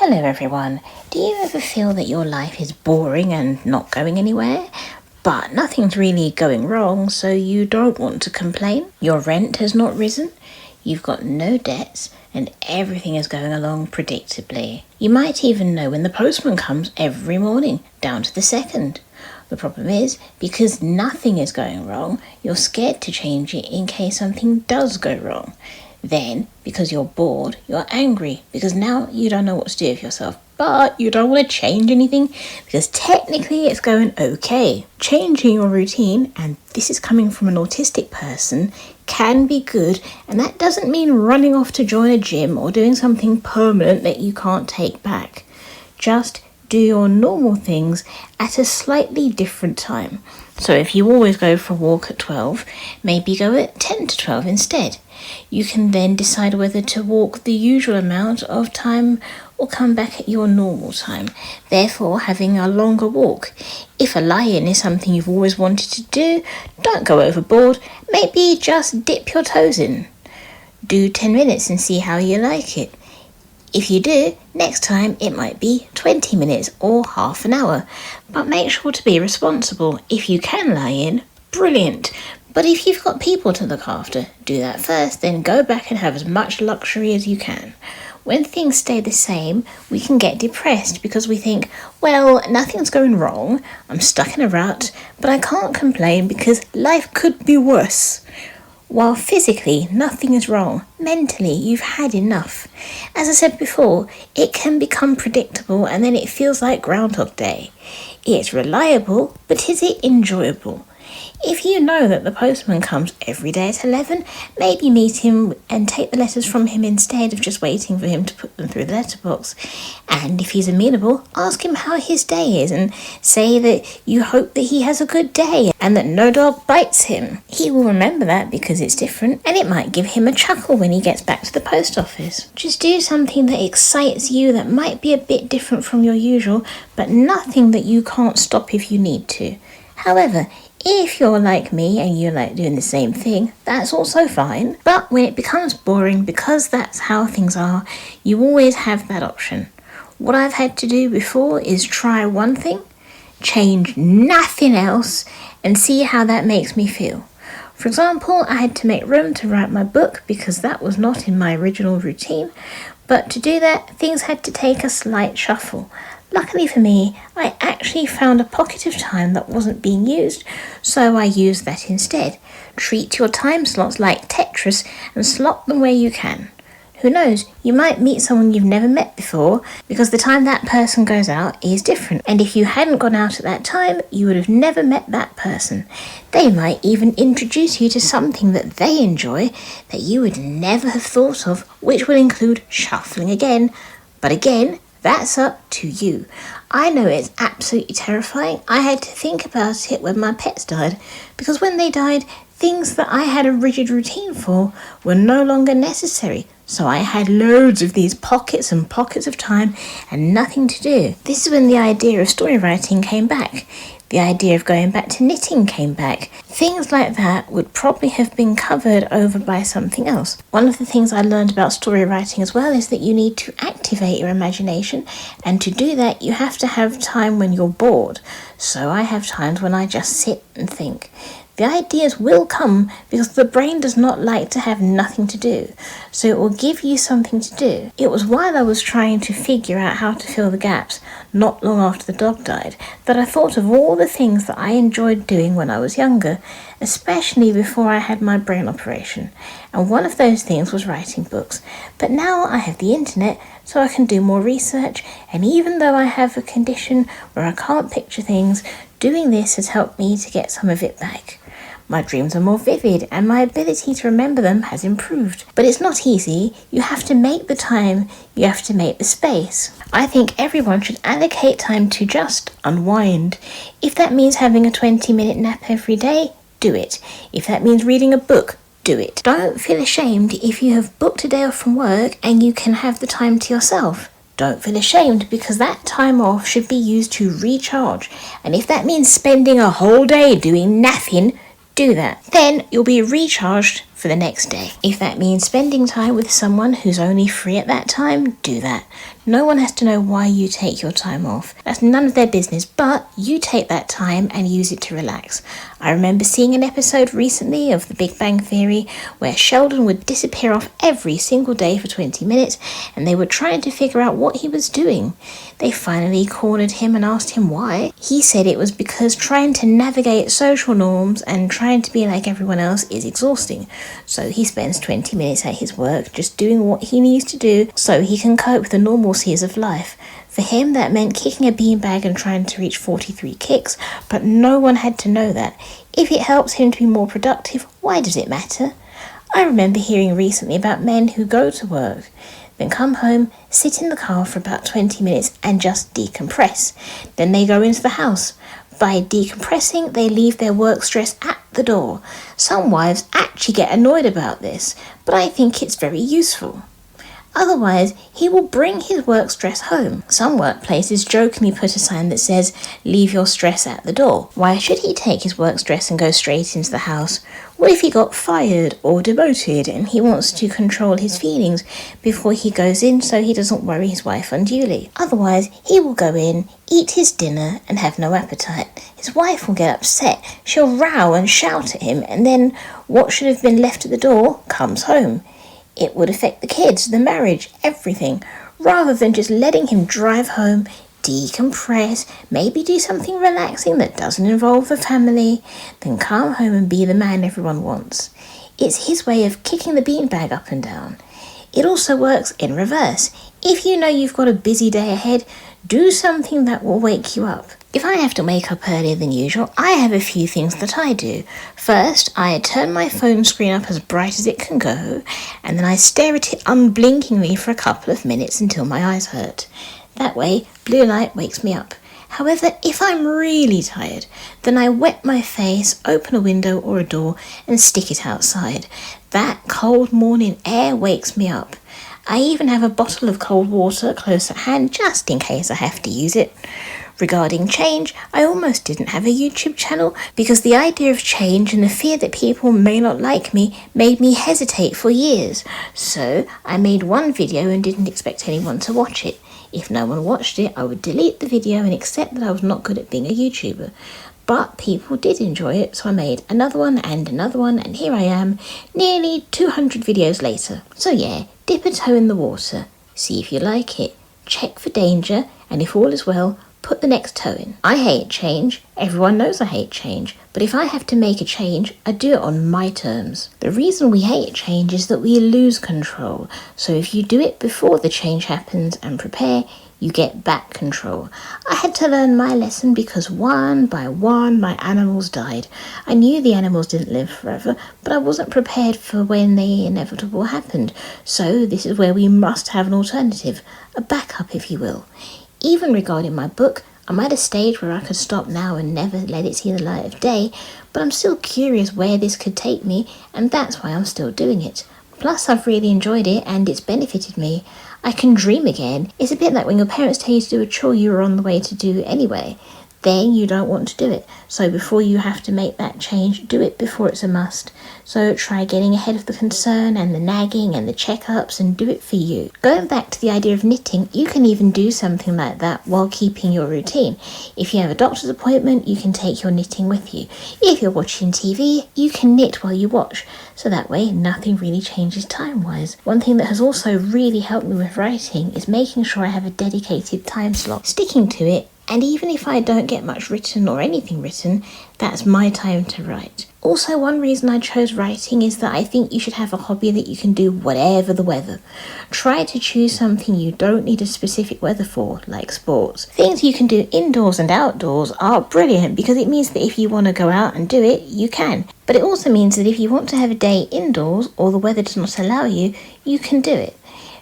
Hello everyone. Do you ever feel that your life is boring and not going anywhere? But nothing's really going wrong, so you don't want to complain? Your rent has not risen, you've got no debts, and everything is going along predictably. You might even know when the postman comes every morning, down to the second. The problem is, because nothing is going wrong, you're scared to change it in case something does go wrong. Then, because you're bored, you're angry because now you don't know what to do with yourself. But you don't want to change anything because technically it's going okay. Changing your routine, and this is coming from an autistic person, can be good, and that doesn't mean running off to join a gym or doing something permanent that you can't take back. Just do your normal things at a slightly different time. So if you always go for a walk at 12, maybe go at 10 to 12 instead. You can then decide whether to walk the usual amount of time or come back at your normal time, therefore having a longer walk. If a lie-in is something you've always wanted to do, don't go overboard, maybe just dip your toes in. Do 10 minutes and see how you like it. If you do, next time it might be 20 minutes or half an hour. But make sure to be responsible. If you can lie in, brilliant. But if you've got people to look after, do that first, then go back and have as much luxury as you can. When things stay the same, we can get depressed because we think, well, nothing's going wrong, I'm stuck in a rut, but I can't complain because life could be worse. While physically nothing is wrong, mentally you've had enough. As I said before, it can become predictable and then it feels like Groundhog Day. It's reliable, but is it enjoyable? If you know that the postman comes every day at 11, maybe meet him and take the letters from him instead of just waiting for him to put them through the letterbox. And if he's amenable, ask him how his day is and say that you hope that he has a good day and that no dog bites him. He will remember that because it's different, and it might give him a chuckle when he gets back to the post office. Just do something that excites you that might be a bit different from your usual, but nothing that you can't stop if you need to. However, if you're like me and you like doing the same thing, that's also fine. But when it becomes boring, because that's how things are, you always have that option. What I've had to do before is try one thing, change nothing else, and see how that makes me feel. For example, I had to make room to write my book because that was not in my original routine. But to do that, things had to take a slight shuffle. Luckily for me, I actually found a pocket of time that wasn't being used, so I used that instead. Treat your time slots like Tetris and slot them where you can. Who knows, you might meet someone you've never met before because the time that person goes out is different. And if you hadn't gone out at that time, you would have never met that person. They might even introduce you to something that they enjoy that you would never have thought of, which will include shuffling again. But again, that's up to you. I know it's absolutely terrifying. I had to think about it when my pets died, because when they died, things that I had a rigid routine for were no longer necessary. So I had loads of these pockets and pockets of time and nothing to do. This is when the idea of story writing came back. The idea of going back to knitting came back. Things like that would probably have been covered over by something else. One of the things I learned about story writing as well is that you need to activate your imagination, and to do that you have to have time when you're bored. So I have times when I just sit and think. The ideas will come because the brain does not like to have nothing to do, so it will give you something to do. It was while I was trying to figure out how to fill the gaps, not long after the dog died, that I thought of all the things that I enjoyed doing when I was younger, especially before I had my brain operation. And one of those things was writing books. But now I have the internet, so I can do more research, and even though I have a condition where I can't picture things, doing this has helped me to get some of it back. My dreams are more vivid and my ability to remember them has improved. But it's not easy. You have to make the time, you have to make the space. I think everyone should allocate time to just unwind. If that means having a 20-minute nap every day, do it. If that means reading a book, do it. Don't feel ashamed if you have booked a day off from work and you can have the time to yourself. Don't feel ashamed because that time off should be used to recharge. And if that means spending a whole day doing nothing, do that. Then you'll be recharged for the next day. If that means spending time with someone who's only free at that time, do that. No one has to know why you take your time off. That's none of their business, but you take that time and use it to relax. I remember seeing an episode recently of The Big Bang Theory where Sheldon would disappear off every single day for 20 minutes and they were trying to figure out what he was doing. They finally cornered him and asked him why. He said it was because trying to navigate social norms and trying to be like everyone else is exhausting. So he spends 20 minutes at his work just doing what he needs to do so he can cope with the normalcies of life. For him, that meant kicking a beanbag and trying to reach 43 kicks, but no one had to know that. If it helps him to be more productive, why does it matter? I remember hearing recently about men who go to work, then come home, sit in the car for about 20 minutes and just decompress. Then they go into the house. By decompressing, they leave their work stress at the door. Some wives actually get annoyed about this, but I think it's very useful. Otherwise, he will bring his work stress home. Some workplaces jokingly put a sign that says, "Leave your stress at the door." Why should he take his work stress and go straight into the house? What if he got fired or demoted and he wants to control his feelings before he goes in so he doesn't worry his wife unduly? Otherwise, he will go in, eat his dinner and have no appetite. His wife will get upset. She'll row and shout at him, and then what should have been left at the door comes home. It would affect the kids, the marriage, everything, rather than just letting him drive home, decompress, maybe do something relaxing that doesn't involve the family, then come home and be the man everyone wants. It's his way of kicking the beanbag up and down. It also works in reverse. If you know you've got a busy day ahead, do something that will wake you up. If I have to wake up earlier than usual, I have a few things that I do. First, I turn my phone screen up as bright as it can go, and then I stare at it unblinkingly for a couple of minutes until my eyes hurt. That way, blue light wakes me up. However, if I'm really tired, then I wet my face, open a window or a door, and stick it outside. That cold morning air wakes me up. I even have a bottle of cold water close at hand just in case I have to use it. Regarding change, I almost didn't have a YouTube channel because the idea of change and the fear that people may not like me made me hesitate for years. So I made one video and didn't expect anyone to watch it. If no one watched it, I would delete the video and accept that I was not good at being a YouTuber. But people did enjoy it, so I made another one, and here I am, nearly 200 videos later. So yeah, dip a toe in the water, see if you like it, check for danger, and if all is well, put the next toe in. I hate change. Everyone knows I hate change. But if I have to make a change, I do it on my terms. The reason we hate change is that we lose control. So if you do it before the change happens and prepare, you get back control. I had to learn my lesson because one by one my animals died. I knew the animals didn't live forever, but I wasn't prepared for when the inevitable happened. So this is where we must have an alternative, a backup if you will. Even regarding my book, I'm at a stage where I could stop now and never let it see the light of day, but I'm still curious where this could take me, and that's why I'm still doing it. Plus, I've really enjoyed it and it's benefited me. I can dream again. It's a bit like when your parents tell you to do a chore you were on the way to do anyway. Then you don't want to do it. So before you have to make that change, do it before it's a must. So try getting ahead of the concern and the nagging and the checkups and do it for you. Going back to the idea of knitting, you can even do something like that while keeping your routine. If you have a doctor's appointment, you can take your knitting with you. If you're watching TV, you can knit while you watch. So that way, nothing really changes time-wise. One thing that has also really helped me with writing is making sure I have a dedicated time slot. Sticking to it. And even if I don't get much written or anything written, that's my time to write. Also, one reason I chose writing is that I think you should have a hobby that you can do whatever the weather. Try to choose something you don't need a specific weather for, like sports. Things you can do indoors and outdoors are brilliant because it means that if you want to go out and do it, you can. But it also means that if you want to have a day indoors or the weather does not allow you, you can do it.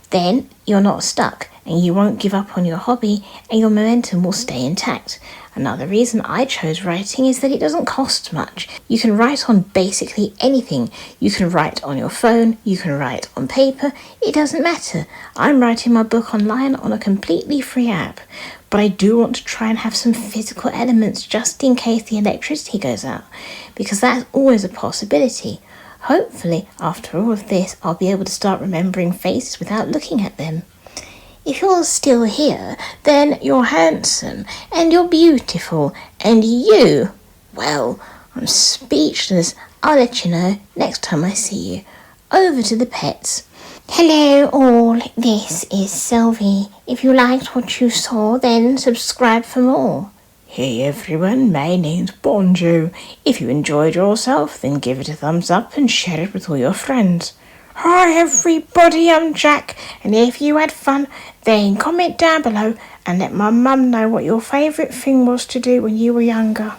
Then you're not stuck and you won't give up on your hobby and your momentum will stay intact. Another reason I chose writing is that it doesn't cost much. You can write on basically anything. You can write on your phone, you can write on paper, it doesn't matter. I'm writing my book online on a completely free app, but I do want to try and have some physical elements just in case the electricity goes out, because that's always a possibility. Hopefully, after all of this, I'll be able to start remembering faces without looking at them. If you're still here, then you're handsome and you're beautiful and you, well, I'm speechless. I'll let you know next time I see you. Over to the pets. Hello all, this is Sylvie. If you liked what you saw, then subscribe for more. Hey everyone, my name's Bonjour. If you enjoyed yourself, then give it a thumbs up and share it with all your friends. Hi everybody, I'm Jack, and if you had fun, then comment down below and let my mum know what your favourite thing was to do when you were younger.